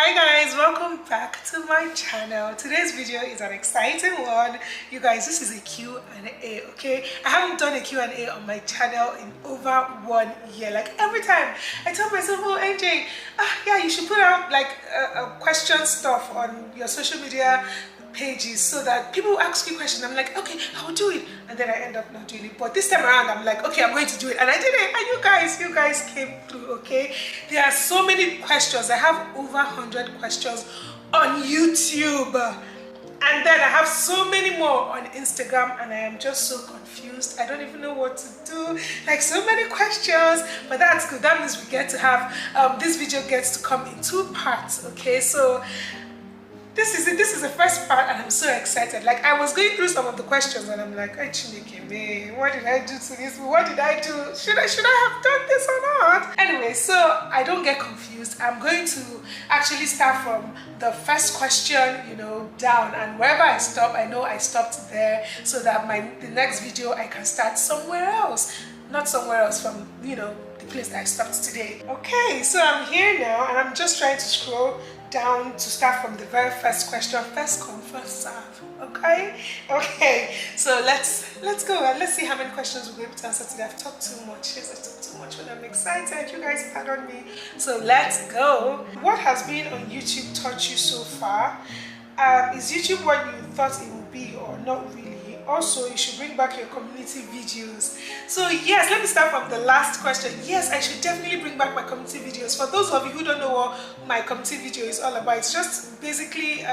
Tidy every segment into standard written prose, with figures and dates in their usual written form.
Hi guys, welcome back to my channel. Today's video is an exciting one. You guys, this is a Q&A, okay? I haven't done a Q&A on my channel in over 1 year. Like every time I tell myself, oh NJ, yeah, you should put out like a question stuff on your social media pages so that people ask you questions. I'm like, okay, I will do it, and then I end up not doing it. But this time around, I'm like, okay, I'm going to do it, and I did it. And you guys came through. Okay, there are so many questions. I have over 100 questions on YouTube, and then I have so many more on Instagram, and I am just so confused. I don't even know what to do. Like so many questions, but that's good. That means we get to have this video gets to come in 2 parts. Okay, so this is it. This is the first part, and I'm so excited. Like I was going through some of the questions, and I'm like, what did I do to this? What did I do? Should I have done this or not? Anyway, so I don't get confused. I'm going to actually start from the first question, down, and wherever I stop, I know I stopped there, so that the next video I can start somewhere else, not somewhere else from the place that I stopped today. Okay, so I'm here now, and I'm just trying to scroll down to start from the very first question. First come, first serve. Okay, so let's go and let's see how many questions we'll be able to answer today. I've talked too much. Yes, I talked too much, but I'm excited. You guys pardon me. So let's go. What has been on YouTube taught you so far? Is YouTube what you thought it would be or not really? Also, you should bring back your community videos. So yes, let me start from the last question. Yes, I should definitely bring back my community videos. For those of you who don't know what my community video is all about, it's just basically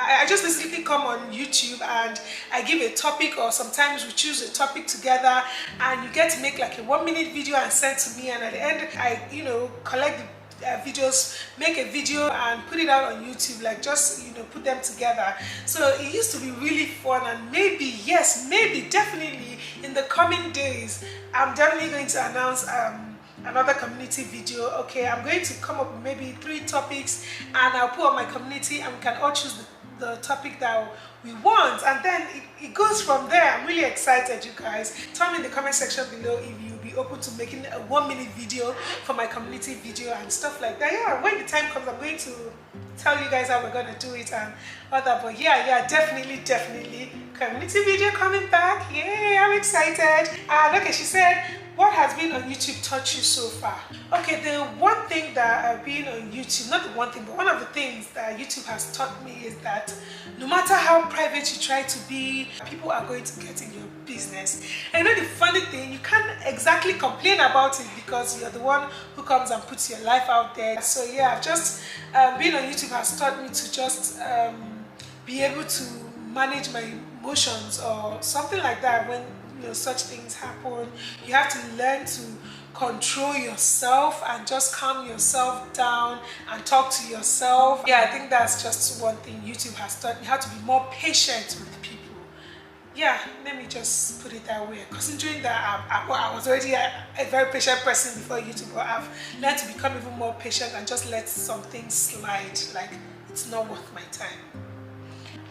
I just basically come on YouTube and I give a topic, or sometimes we choose a topic together, and you get to make like a 1-minute video and send to me, and at the end I collect the videos, make a video and put it out on YouTube, like just put them together. So it used to be really fun, and maybe definitely in the coming days I'm definitely going to announce another community video. Okay, I'm going to come up with maybe 3 topics, and I'll put on my community, and we can all choose the topic that we want, and then it goes from there. I'm really excited, you guys. Tell me in the comment section below if you'll be open to making a 1-minute video for my community video and stuff like that. Yeah, when the time comes, I'm going to tell you guys how we're gonna do it and all that. But yeah, definitely community video coming back. Yay, I'm excited. And okay, she said, what has been on YouTube taught you so far? Okay, the one thing that being on YouTube, not the one thing, but one of the things that YouTube has taught me is that no matter how private you try to be, people are going to get in your business. And the funny thing, you can't exactly complain about it because you're the one who comes and puts your life out there. So yeah, just being on YouTube has taught me to just be able to manage my emotions or something like that. When such things happen, you have to learn to control yourself and just calm yourself down and talk to yourself. Yeah, I think that's just one thing YouTube has taught me, how to be more patient with people. Yeah, let me just put it that way. Considering that I was already a very patient person before YouTube, but I've learned to become even more patient and just let some things slide, like it's not worth my time.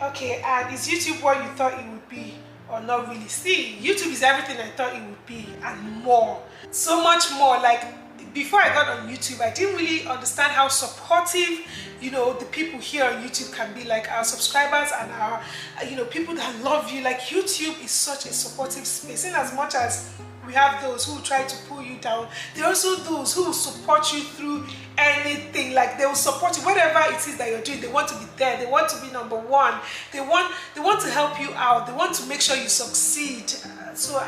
Okay, and is YouTube what you thought it would be or not really? See, YouTube is everything I thought it would be and more. So much more. Like before I got on YouTube, I didn't really understand how supportive the people here on YouTube can be, like our subscribers and our people that love you. Like YouTube is such a supportive space. In as much as we have those who try to pull you down, there are also those who will support you through anything. Like they will support you, whatever it is that you're doing. They want to be there. They want to be number one. They want to help you out. They want to make sure you succeed. So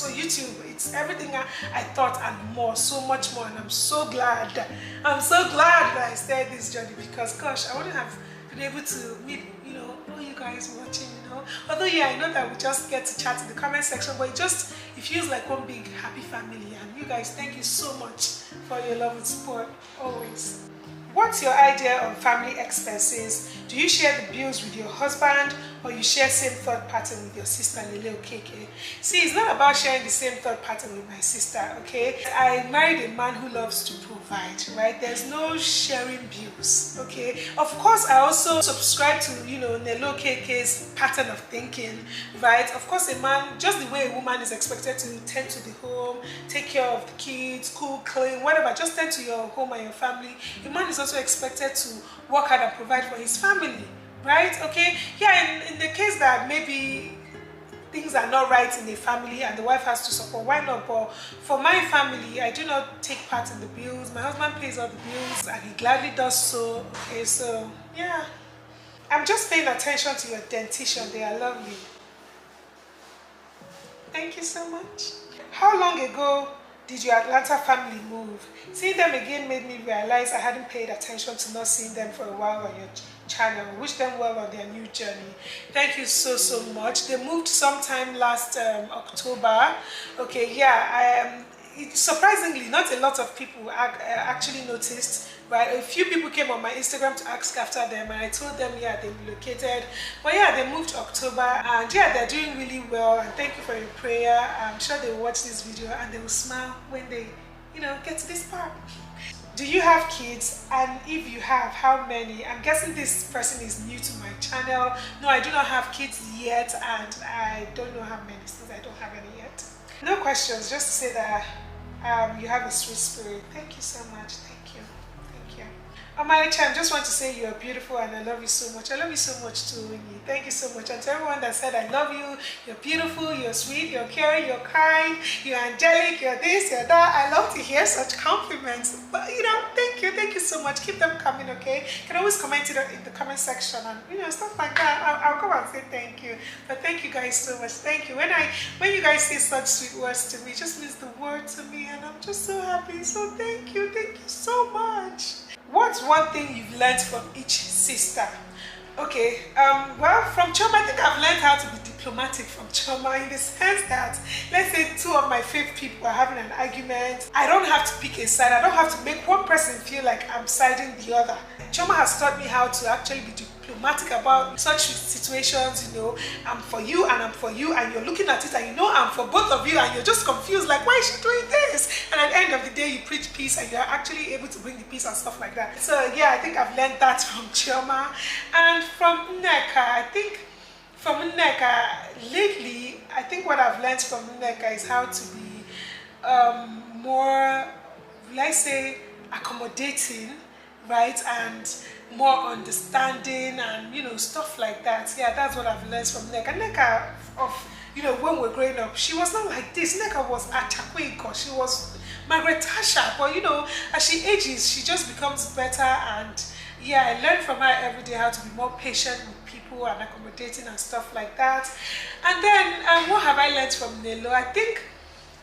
YouTube, it's everything I thought and more, so much more. And I'm so glad that I started this journey, because gosh, I wouldn't have been able to meet all you guys watching. Although yeah, I know that we just get to chat in the comment section, but it feels like one big happy family. And you guys, thank you so much for your love and support always. What's your idea on family expenses Do you share the bills with your husband, or you share same thought pattern with your sister Nelo Okeke? See, it's not about sharing the same thought pattern with my sister, okay? I married a man who loves to provide, right? There's no sharing bills, okay? Of course, I also subscribe to, Nelo Okeke's pattern of thinking, right? Of course, a man, just the way a woman is expected to tend to the home, take care of the kids, cook, clean, whatever, just tend to your home and your family. A man is also expected to work hard and provide for his family, right? Okay, yeah, in the case that maybe things are not right in the family and the wife has to support, why not? But for my family, I do not take part in the bills. My husband pays all the bills and he gladly does so. Okay, so yeah, I'm just paying attention to your dentition. They are lovely. Thank you so much. How long ago did your Atlanta family move? Seeing them again made me realize I hadn't paid attention to not seeing them for a while on your channel. Wish them well on their new journey. Thank you so much. They moved sometime last October. Okay, yeah, surprisingly, not a lot of people actually noticed, right? A few people came on my Instagram to ask after them, and I told them, yeah, they relocated. But yeah, they moved October, and yeah, they're doing really well. And thank you for your prayer. I'm sure they will watch this video and they will smile when they, get to this part. Do you have kids? And if you have, how many? I'm guessing this person is new to my channel. No, I do not have kids yet, and I don't know how many, since I don't have any yet. No questions, just to say that you have a sweet spirit. Thank you so much. Thank you. Thank you. Omalicha, I just want to say you're beautiful and I love you so much. I love you so much too, Winnie. Thank you so much. And to everyone that said I love you, you're beautiful, you're sweet, you're caring, you're kind, you're angelic, you're this, you're that. I love to hear such compliments. But thank you so much. Keep them coming, okay? You can always comment it in the comment section and stuff like that. I'll come and say thank you. But thank you guys so much. Thank you. When you guys say such sweet words to me, it just means the world to me, and I'm just so happy. So thank you so much. What's one thing you've learned from each sister? Okay, well, from Choma, I think I've learned how to be diplomatic from Choma, in the sense that, let's say two of my favorite people are having an argument. I don't have to pick a side. I don't have to make one person feel like I'm siding the other. Choma has taught me how to actually be diplomatic about such situations. I'm for you and I'm for you, and you're looking at it and I'm for both of you, and you're just confused, like, why is she doing this? And at the end of the day, you preach peace and you're actually able to bring the peace and stuff like that. So yeah, I think I've learned that from Choma. And from Nneka, I think from Nneka lately, I think what I've learned from Nneka is how to be more, let's say, accommodating, right, and more understanding, and stuff like that. Yeah, that's what I've learned from Nneka. Nneka, when we're growing up, she was not like this. Nneka was Achakweko. She was Margaret Tasha, but as she ages, she just becomes better. And yeah, I learned from her every day how to be more patient with people and accommodating and stuff like that. And then what have I learned from Nelo? I think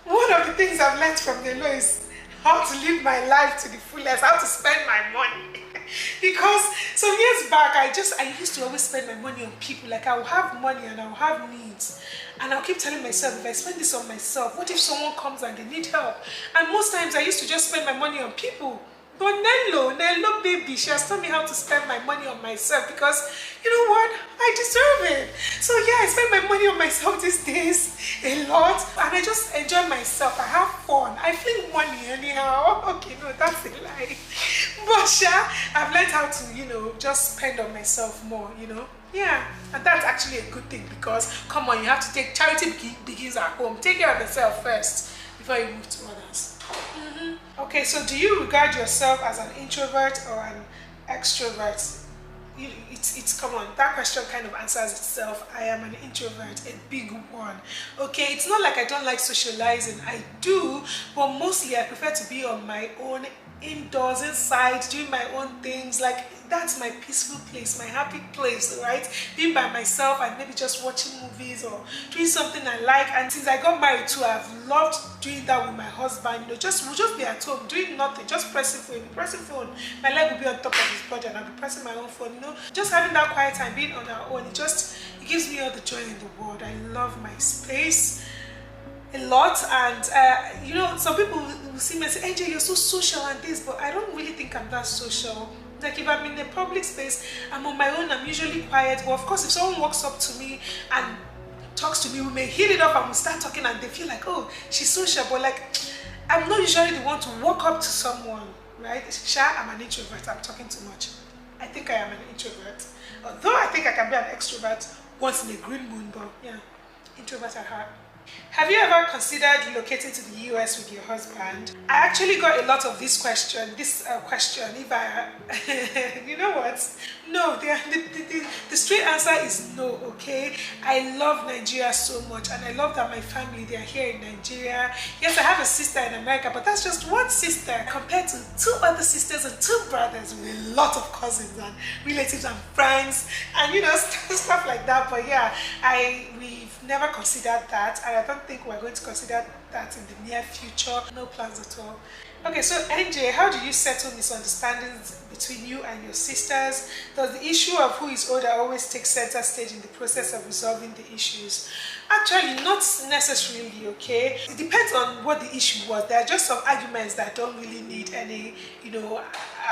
one of the things I've learned from Nelo is how to live my life to the fullest, how to spend my money. Because some years back, I used to always spend my money on people. Like, I will have money and I will have needs, and I'll keep telling myself, if I spend this on myself, what if someone comes and they need help? And most times I used to just spend my money on people. But Nelo baby, she has taught me how to spend my money on myself, because you know what? I deserve it. So yeah, I spend my money on myself these days a lot, and I just enjoy myself. I have fun. I fling money anyhow. Okay, no, that's a lie. But yeah, I've learned how to, just spend on myself more, Yeah, and that's actually a good thing, because come on, you have to take charity begins at home. Take care of yourself first before you move to others. Okay, so do you regard yourself as an introvert or an extrovert? It's come on, that question kind of answers itself. I am an introvert, a big one. Okay, it's not like I don't like socializing. I do, but mostly I prefer to be on my own, indoors, inside, doing my own things. Like, that's my peaceful place, my happy place, right? Being by myself and maybe just watching movies or doing something I like. And since I got married too, I've loved doing that with my husband. We'll just be at home doing nothing, just pressing phone. My leg will be on top of his body and I'll be pressing my own phone. Just having that quiet time, being on our own, it gives me all the joy in the world. I love my space a lot. And some people will see me and say, AJ, you're so social and this, but I don't really think I'm that social. Like if I'm in a public space, I'm on my own, I'm usually quiet. But of course, if someone walks up to me and talks to me, we may hit it up and we start talking and they feel like, oh, she's social. But like, I'm not usually the one to walk up to someone, right? I'm an introvert, I'm talking too much. I think I am an introvert. Although I think I can be an extrovert once in a green moon, but yeah, introvert at heart. Have you ever considered relocating to the US with your husband? I actually got a lot of this question, if I, you know what? No, the straight answer is no, okay? I love Nigeria so much and I love that my family, they are here in Nigeria. Yes, I have a sister in America, but that's just one sister compared to 2 other sisters and 2 brothers with a lot of cousins and relatives and friends and, you know, stuff like that. But yeah, we've never considered that, and I don't think we're going to consider that in the near future. No plans at all. Okay, so NJ, how do you settle misunderstandings between you and your sisters? Does the issue of who is older always take center stage in the process of resolving the issues? Actually, not necessarily, okay? It depends on what the issue was. There are just some arguments that don't really need any, you know,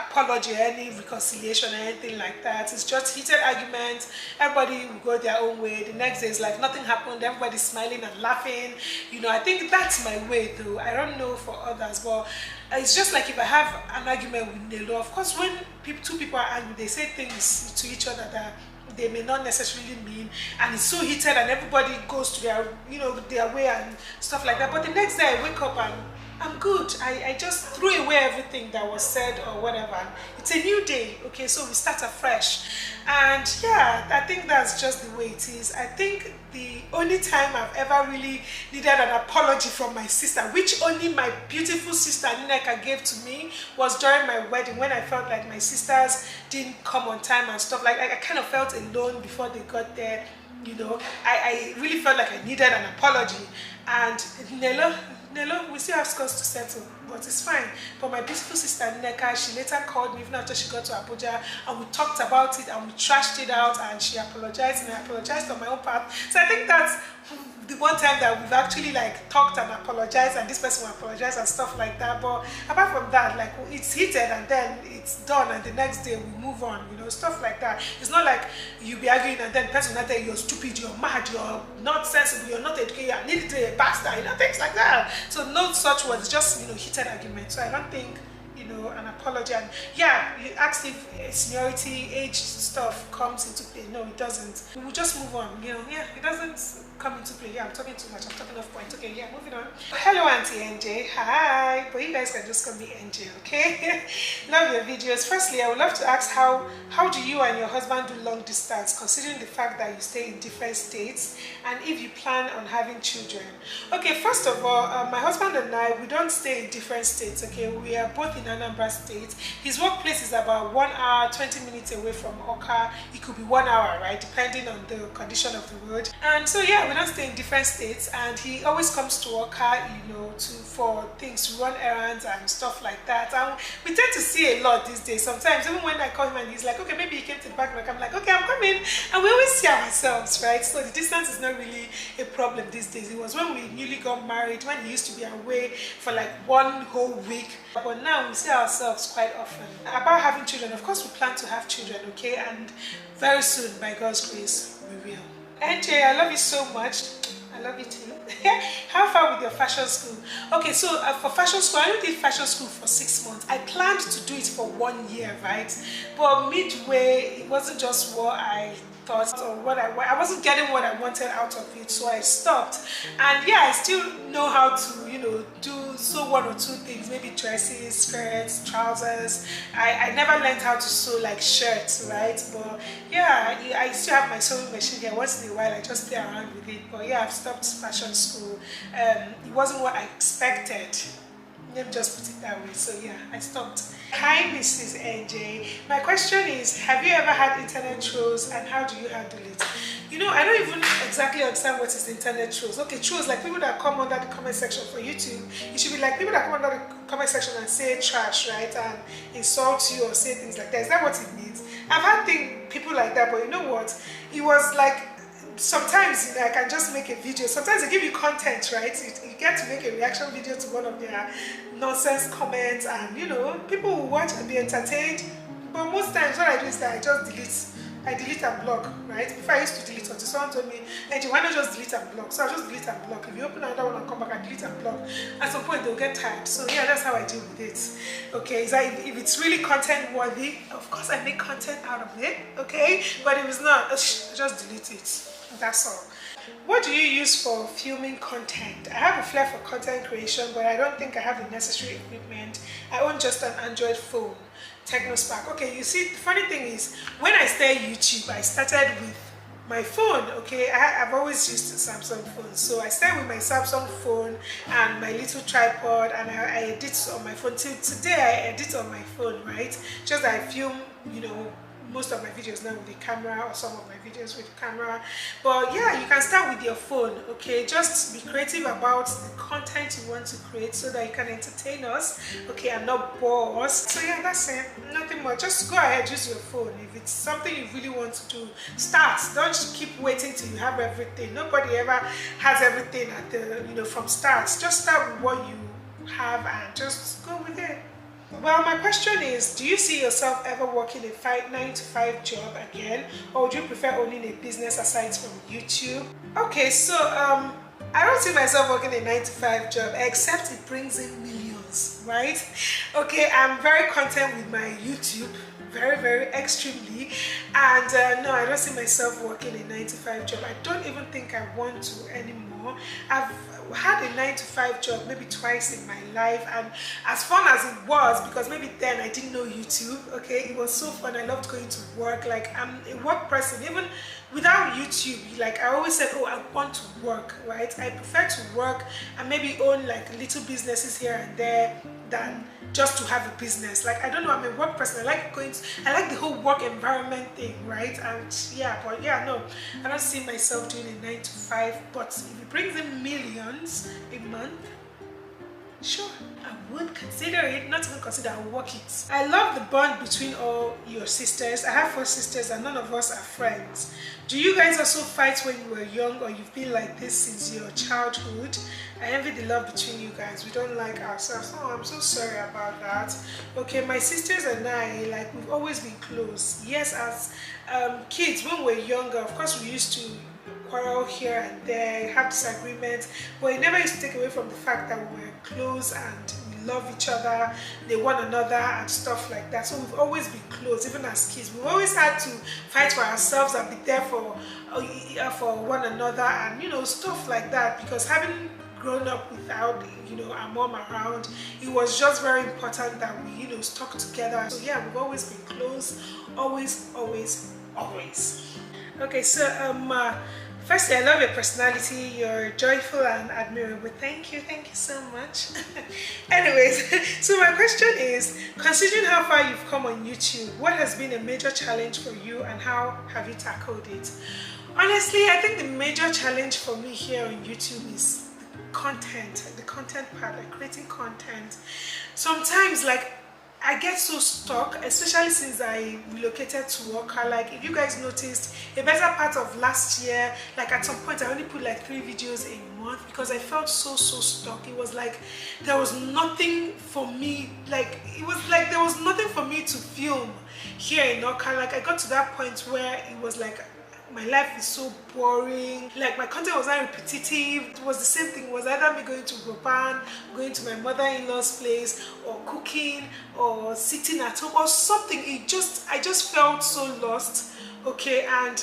apology, any reconciliation or anything like that. It's just heated arguments. Everybody will go their own way. The next day is like nothing happened. Everybody's smiling and laughing. You know, I think that's my way though. I don't know for others, but it's just like if I have an argument with Nelo, of course when 2 people are angry, they say things to each other that they may not necessarily mean, and it's so heated and everybody goes to their, you know, their way and stuff like that. But the next day I wake up and I'm good. I just threw away everything that was said or whatever. It's a new day, okay, so we start afresh. And yeah, I think that's just the way it is. I think the only time I've ever really needed an apology from my sister, which only my beautiful sister Nneka gave to me, was during my wedding, when I felt like my sisters didn't come on time and stuff like that. I kind of felt alone before they got there, you know. I really felt like I needed an apology. And Nelo, we still have scores to settle, but it's fine. But my beautiful sister Nneka, she later called me even after she got to Abuja, and we talked about it and we trashed it out, and she apologized and I apologized on my own part. So I think that's the one time that we've actually like talked and apologized, and this person will apologize and stuff like that. But apart from that, like, it's heated and then it's done and the next day we move on, you know, stuff like that. It's not like you be arguing and then the person will tell you you're stupid, you're mad, you're not sensible, you're not educated, you need to be a bastard, you know, things like that. So no such words, just, you know, heated argument. So I don't think, you know, an apology. And yeah, you asked if seniority, age stuff comes into play. No, it doesn't. We will just move on, you know. Yeah, it doesn't come into play. Yeah, I'm talking too much, I'm talking off point. Okay, yeah, moving on. Hello Auntie NJ, hi. But you guys can just call me NJ, okay? Love your videos. Firstly, I would love to ask how do you and your husband do long distance, considering the fact that you stay in different states, and if you plan on having children? Okay, first of all, my husband and I, we don't stay in different states, okay? We are both in Anambra State. His workplace is about 1 hour 20 minutes away from Oka. It could be 1 hour, right, depending on the condition of the road. And so yeah, we don't stay in different states, and he always comes to Oka, you know, for things, to run errands and stuff like that. And we tend to see a lot these days. Sometimes even when I call him and he's like, okay, maybe he came to the back, I'm like, okay, I'm coming. And we always see ourselves, right? So the distance is not really a problem these days. It was when we newly got married, when he used to be away for like 1 whole week. But now we see ourselves quite often. About having children, of course we plan to have children, okay? And very soon, by God's grace, we will. NJ, I love you so much. I love you too. How far with your fashion school? Okay, so for fashion school, I only did fashion school for 6 months. I planned to do it for 1 year, right? But midway, it wasn't just what I thought or what I wasn't getting what I wanted out of it, so I stopped. And yeah, I still know how to, you know, sew 1 or 2 things, maybe dresses, skirts, trousers. I never learned how to sew like shirts, right? But yeah, I still have my sewing machine here. Once in a while I just play around with it. But yeah, I've stopped fashion school. It wasn't what I expected. Let me just put it that way. So yeah, I stopped. Hi Mrs. NJ. My question is, have you ever had internet trolls, and how do you handle it? You know, I don't even exactly understand what is internet trolls. Okay, trolls, like people that come under the comment section for YouTube. It should be like people that come under the comment section and say trash, right? And insult you or say things like that. Is that what it means? I've had people like that, but you know what? It was like, sometimes, you know, I can just make a video. Sometimes they give you content, right? You get to make a reaction video to one of their nonsense comments, and you know, people will watch and be entertained, But most times what I do is that I delete and block, right? Before I used to delete until someone told me, hey, why not just delete and block? So I just delete and block. If you open another one and come back and delete and block, at some point they'll get tired. So yeah, that's how I deal with it. Okay, is that if it's really content worthy, of course I make content out of it, okay? But if it's not, just delete it. That's all. What do you use for filming content? I have a flair for content creation, but I don't think I have the necessary equipment. I own just an Android phone, TechnoSpark. Okay, you see, the funny thing is, when I started YouTube, I started with my phone. Okay, I've always used a Samsung phone, so I started with my Samsung phone and my little tripod, and I edit on my phone. Till today, I edit on my phone, right? Just that I film, you know, most of my videos now with the camera, or some of my videos with the camera. But yeah, you can start with your phone. Okay, just be creative about the content you want to create so that you can entertain us, okay, and not bore us. So yeah, that's it. Nothing more. Just go ahead, use your phone. If it's something you really want to do, start. Don't keep waiting till you have everything. Nobody ever has everything at the, you know, from start. Just start with what you have and just go with it. Well, my question is, do you see yourself ever working a 9-to-5 job again, or would you prefer owning a business aside from YouTube? Okay, so I don't see myself working a 9-to-5 job, except it brings in millions, right? Okay, I'm very content with my YouTube, very extremely, and no, I don't see myself working a 9-to-5 job. I don't even think I want to anymore. I've had a 9-to-5 job maybe twice in my life, and as fun as it was, because maybe then I didn't know YouTube, okay, it was so fun. I loved going to work. Like, I'm a work person. Even without YouTube, like, I always said, oh, I want to work, right? I prefer to work and maybe own like little businesses here and there than just to have a business. Like, I don't know, I'm a work person. I like the whole work environment thing, right? And yeah, but yeah, no, I don't see myself doing a 9-to-5, but if it brings in millions a month, sure, I would consider it. Not even consider, I'll work it. I love the bond between all your sisters. I have 4 sisters and none of us are friends. Do you guys also fight when you were young, or you've been like this since your childhood? I envy the love between you guys. We don't like ourselves. Oh, I'm so sorry about that. Okay, my sisters and I, like, we've always been close. Yes, as kids, when we were younger, of course we used to quarrel here and there, have disagreements, but it never used to take away from the fact that we were close and we love each other, one another, and stuff like that. So we've always been close, even as kids. We've always had to fight for ourselves and be there for one another, and, you know, stuff like that, because having grown up without, you know, our mom around, it was just very important that we, you know, stuck together. So yeah, we've always been close, always. Okay, so firstly, I love your personality. You're joyful and admirable. Thank you so much. Anyways, so my question is, considering how far you've come on YouTube, what has been a major challenge for you and how have you tackled it? Honestly, I think the major challenge for me here on YouTube is the content part, like creating content. Sometimes, like, I get so stuck, especially since I relocated to Oka. Like, if you guys noticed, a better part of last year, like at some point I only put like 3 videos a month because I felt so stuck. It was like there was nothing for me, like it was like there was nothing for me to film here in Oka. Like, I got to that point where it was like my life is so boring, like my content was not repetitive. It was the same thing. It was either me going to Japan, going to my mother-in-law's place, or cooking, or sitting at home, or something. I just felt so lost, okay, and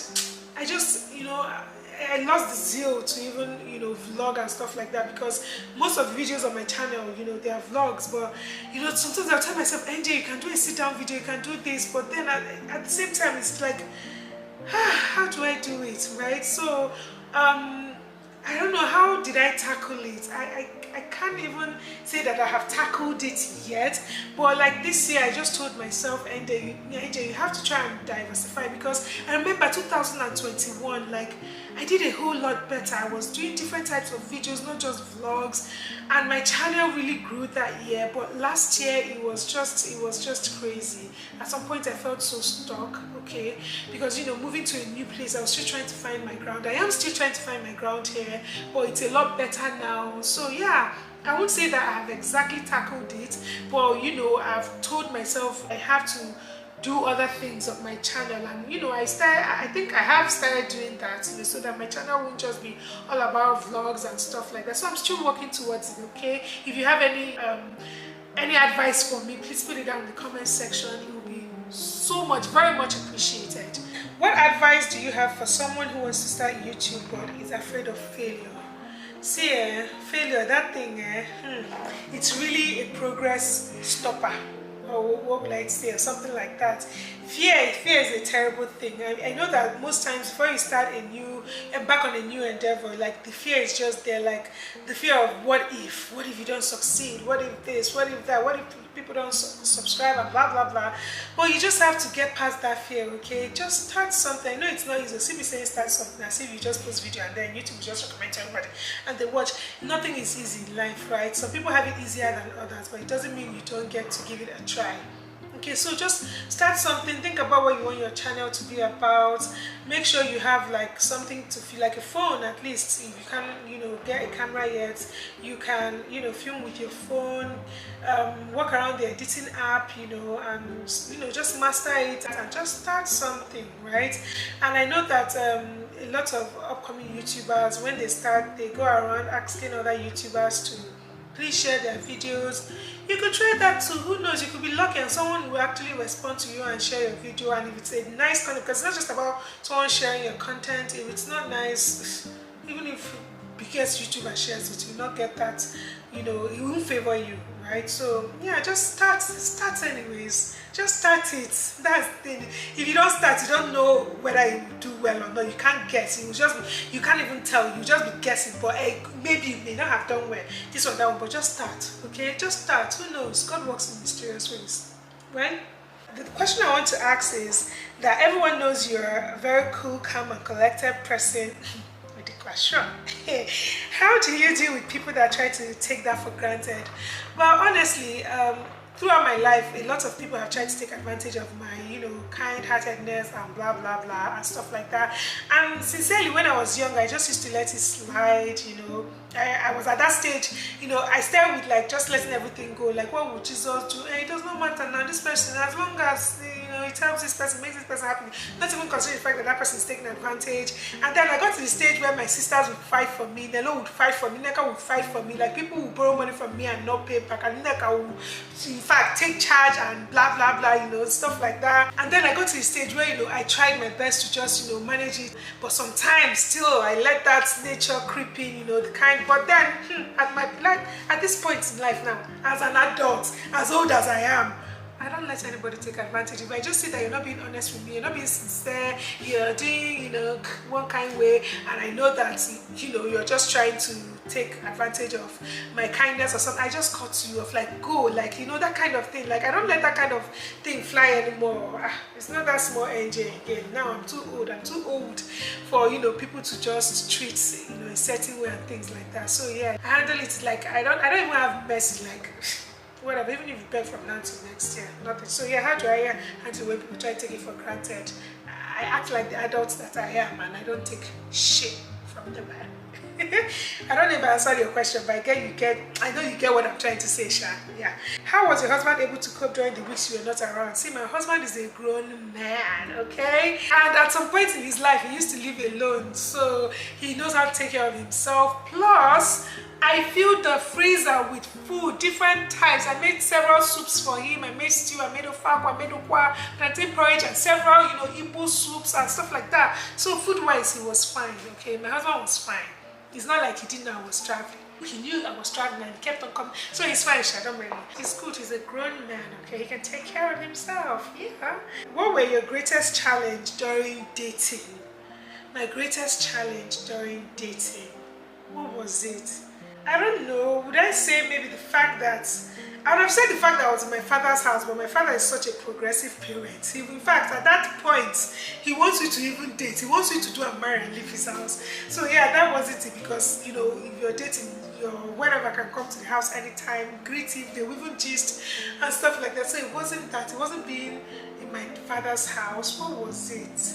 I just, you know, I lost the zeal to even, you know, vlog and stuff like that, because most of the videos on my channel, you know, they are vlogs, but, you know, sometimes I'll tell myself, NJ, you can do a sit-down video, you can do this, but then at the same time, it's like, how do I do it, right? So I don't know, how did I tackle it? I can't even say that I have tackled it yet, but like this year I just told myself, NJ, you have to try and diversify, because I remember 2021, like, I did a whole lot better. I was doing different types of videos, not just vlogs, and my channel really grew that year. But last year it was just crazy. At some point I felt so stuck, okay, because, you know, moving to a new place, I was still trying to find my ground. I am still trying to find my ground here, but it's a lot better now. So yeah, I won't say that I have exactly tackled it, but, you know, I've told myself I have to do other things on my channel. And you know, I think I have started doing that, you know, so that my channel won't just be all about vlogs and stuff like that. So I'm still working towards it. Okay, if you have any advice for me, please put it down in the comment section. It will be so much, very much appreciated. What advice do you have for someone who wants to start YouTube but is afraid of failure? See, failure, that thing, it's really a progress stopper, or what would I say, or something like that. Fear is a terrible thing. I know that most times before you start embark on a new endeavor, like the fear is just there, like the fear of what if you don't succeed, what if this, what if that, what if people don't subscribe and blah blah blah. But you just have to get past that fear, okay? Just start something. I know it's not easy. See me saying start something as if you just post video and then YouTube will just recommend to everybody and they watch. Nothing is easy in life, right? Some people have it easier than others, but it doesn't mean you don't get to give it a try. Okay, so just start something. Think about what you want your channel to be about. Make sure you have like something to feel like a phone, at least. If you can't, you know, get a camera yet, you can, you know, film with your phone, walk around the editing app, you know, and you know, just master it and just start something, right? And I know that a lot of upcoming YouTubers, when they start, they go around asking other YouTubers to please share their videos. You could try that too. Who knows, you could be lucky and someone will actually respond to you and share your video. And if it's a nice content, because it's not just about someone sharing your content. If it's not nice, even if biggest YouTuber shares it, you will not get that, you know, it won't favor you, right? So yeah, just start anyways. Just start it. That's the thing. If you don't start, you don't know whether you do well or not. You can't guess. You can't even tell. You just be guessing. But hey, maybe you may not have done well this or that one. But just start, okay? Just start. Who knows? God works in mysterious ways, right? The question I want to ask is that everyone knows you're a very cool, calm, and collected person. With the question, how do you deal with people that try to take that for granted? Well, honestly, throughout my life, a lot of people have tried to take advantage of my, you know, kind-heartedness and blah blah blah and stuff like that. And sincerely, when I was young, I just used to let it slide, you know. I was at that stage, you know, I started with like just letting everything go. Like, what would Jesus do? Hey, it does not matter now. This person, as long as, you know, it helps this person, makes this person happy, not even considering the fact that that person is taking advantage. And then I got to the stage where my sisters would fight for me, Nelo would fight for me, Neka would fight for me. Like, people would borrow money from me and not pay back, and Neka would, in fact, take charge and blah blah blah, you know, stuff like that. And then I got to the stage where, you know, I tried my best to just, you know, manage it, but sometimes still I let that nature creep in, you know, the kind. But then at this point in life now, as an adult, as old as I am, I don't let anybody take advantage. If I just see that you're not being honest with me, you're not being sincere, you're doing, you know, one kind way, and I know that, you know, you're just trying to take advantage of my kindness or something, I just cut you off, like, go, like, you know, that kind of thing. Like, I don't let that kind of thing fly anymore. It's not that small NJ again. Now I'm too old for, you know, people to just treat, you know, a certain way and things like that. So yeah, I handle it like I don't even have mercy, like whatever, even if you beg from now to next year, nothing. So yeah, how do I handle when people try to take it for granted? I act like the adult that I am, and I don't take shit from the man. I don't even answer your question, but I know you get what I'm trying to say, Sha. Yeah. How was your husband able to cope during the weeks you were not around? See, my husband is a grown man, okay? And at some point in his life, he used to live alone, so he knows how to take care of himself. Plus, I filled the freezer with food, different types. I made several soups for him. I made stew, I made ofako, I made okwa, plantain porridge, and several, you know, Igbo soups and stuff like that. So food-wise, he was fine, okay? My husband was fine. It's not like he didn't know I was traveling. He knew I was traveling and he kept on coming. So he's fine, I don't mind. He's good, he's a grown man, okay? He can take care of himself, yeah. What were your greatest challenge during dating? My greatest challenge during dating, what was it? I don't know. Would I say maybe the fact that I would have said the fact that I was in my father's house, but my father is such a progressive parent. In fact, at that point, he wants you to even date. He wants you to do a marry and leave his house. So yeah, that was it, because, you know, if you're dating, your whatever can come to the house anytime, greet him, they will even gist and stuff like that. So it wasn't that. It wasn't being in my father's house. What was it?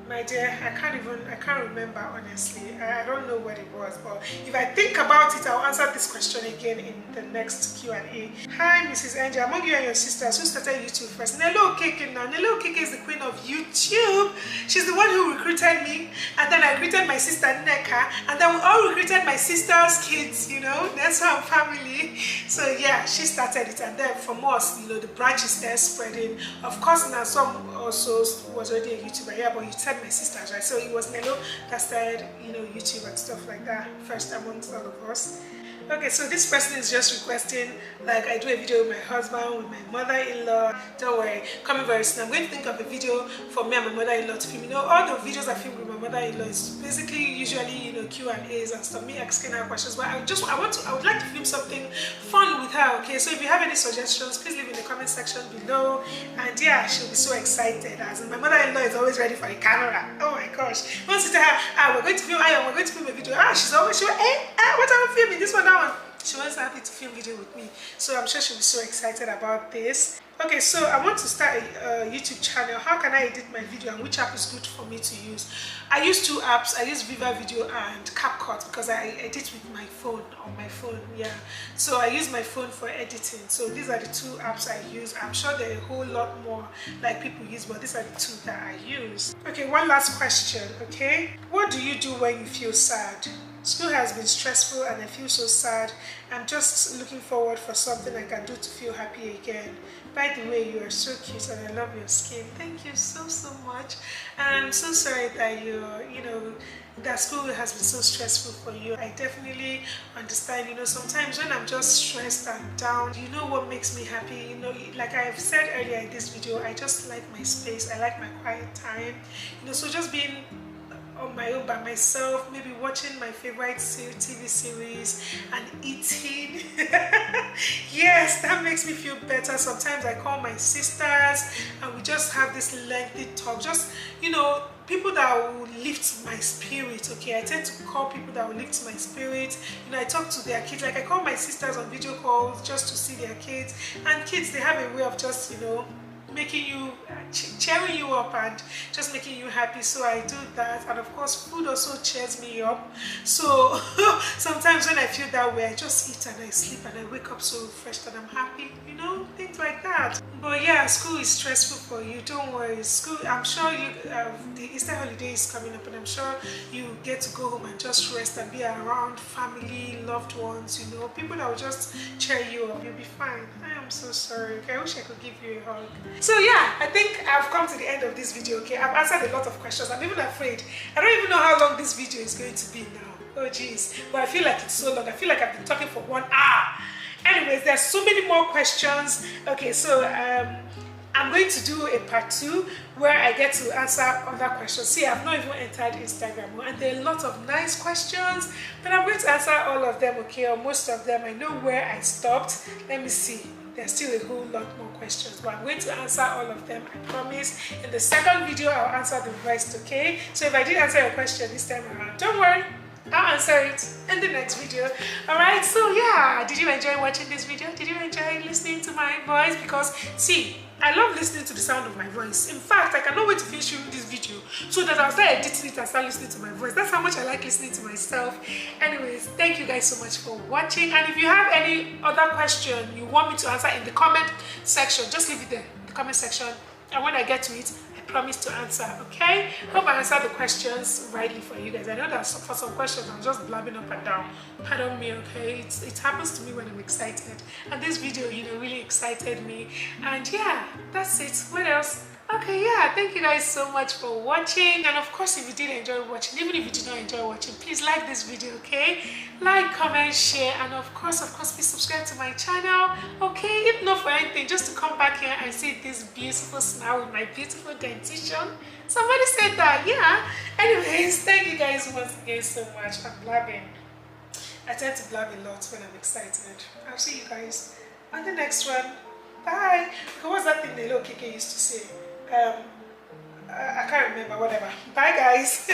My dear, I can't remember honestly. I don't know what it was, but if I think about it, I'll answer this question again in the next Q&A. Hi, Mrs. Angel. Among you and your sisters, who started YouTube first? Nelo OKEKE now. Nelo OKEKE is the queen of YouTube. She's the one who recruited me, and then I recruited my sister Neka, and then we all recruited my sister's kids, you know, NESO and family. So yeah, she started it, and then from us, you know, the branch is there spreading. Of course, now some also was already a YouTuber, yeah, but you said my sisters, right? So it was Nelo that started, you know, YouTube and stuff like that first amongst all of us. Okay, so this person is just requesting like I do a video with my husband, with my mother-in-law. Don't worry, coming very soon. I'm going to think of a video for me and my mother-in-law to film. You know, all the videos I film with my mother-in-law is basically usually, you know, Q&As and stuff, me asking her questions. But I would like to film something fun with her. Okay, so if you have any suggestions, please leave in the comment section below. And yeah, she'll be so excited. As in, my mother-in-law is always ready for the camera. Oh my gosh! Once you tell her, we're going to film, we're going to film a video. She's always sure. What are we filming? This one, that one. She was happy to film video with me, so I'm sure she'll be so excited about this. Okay, so I want to start a YouTube channel. How can I edit my video, and which app is good for me to use? I use two apps. I use Viva Video and CapCut because I edit with my phone, on my phone, yeah. So I use my phone for editing. So these are the two apps I use. I'm sure there are a whole lot more like people use, but these are the two that I use. Okay, one last question, okay? What do you do when you feel sad? School has been stressful and I feel so sad. I'm just looking forward for something I can do to feel happy again. By the way, you are so cute and I love your skin. Thank you so much. And I'm so sorry that that school has been so stressful for you. I definitely understand. You know, sometimes when I'm just stressed and down, you know what makes me happy? You know, like I've said earlier in this video, I just like my space. I like my quiet time. You know, so just being on my own by myself, maybe watching my favorite TV series and eating. Yes, that makes me feel better. Sometimes I call my sisters and we just have this lengthy talk, just, you know, people that will lift my spirit. Okay, I tend to call people that will lift my spirit. You know, I talk to their kids, like I call my sisters on video calls just to see their kids, and kids, they have a way of just, you know, making you, cheering you up and just making you happy. So I do that, and of course food also cheers me up. So sometimes when I feel that way, I just eat and I sleep and I wake up so refreshed and I'm happy, you know, things like that. But yeah, school is stressful for you, don't worry. School, I'm sure you the Easter holiday is coming up, and I'm sure you get to go home and just rest and be around family, loved ones, you know, people that will just cheer you up. You'll be fine. I am so sorry. Okay, I wish I could give you a hug. So yeah, I think I've come to the end of this video. Okay, I've answered a lot of questions. I'm even afraid. I don't even know how long this video is going to be now. Oh geez, but I feel like it's so long. I feel like I've been talking for 1 hour. Anyways, there's so many more questions. Okay, so I'm going to do a part 2 where I get to answer other questions. See, I've not even entered Instagram, and there are a lot of nice questions, but I'm going to answer all of them, okay, or most of them. I know where I stopped. Let me see. There's still a whole lot more questions, but I'm going to answer all of them, I promise. In the second video, I'll answer the rest, okay? So if I did answer your question this time around, don't worry, I'll answer it in the next video. Alright, so yeah, did you enjoy watching this video? Did you enjoy listening to my voice? Because see, I love listening to the sound of my voice. In fact, I cannot wait to finish shooting this video so that I'll start editing it and start listening to my voice. That's how much I like listening to myself. Anyways, thank you guys so much for watching. And if you have any other question you want me to answer in the comment section, just leave it there in the comment section. And when I get to it, I promise to answer, okay? Hope I answered the questions rightly for you guys. I know that for some questions I'm just blabbing up and down. Pardon me, okay? It happens to me when I'm excited. And this video, you know, really excited me. And yeah, that's it. What else? Okay, yeah, thank you guys so much for watching. And of course, if you did enjoy watching, even if you did not enjoy watching, please like this video, okay? Like, comment, share, and of course please subscribe to my channel, okay? If not for anything, just to come back here and see this beautiful smile with my beautiful dentition. Somebody said that, yeah. Anyways, thank you guys once again so much. I'm blabbing. I tend to blab a lot when I'm excited. I'll see you guys on the next one. Bye. What's that thing Nelo OKEKE used to say? I can't remember, whatever. Bye guys.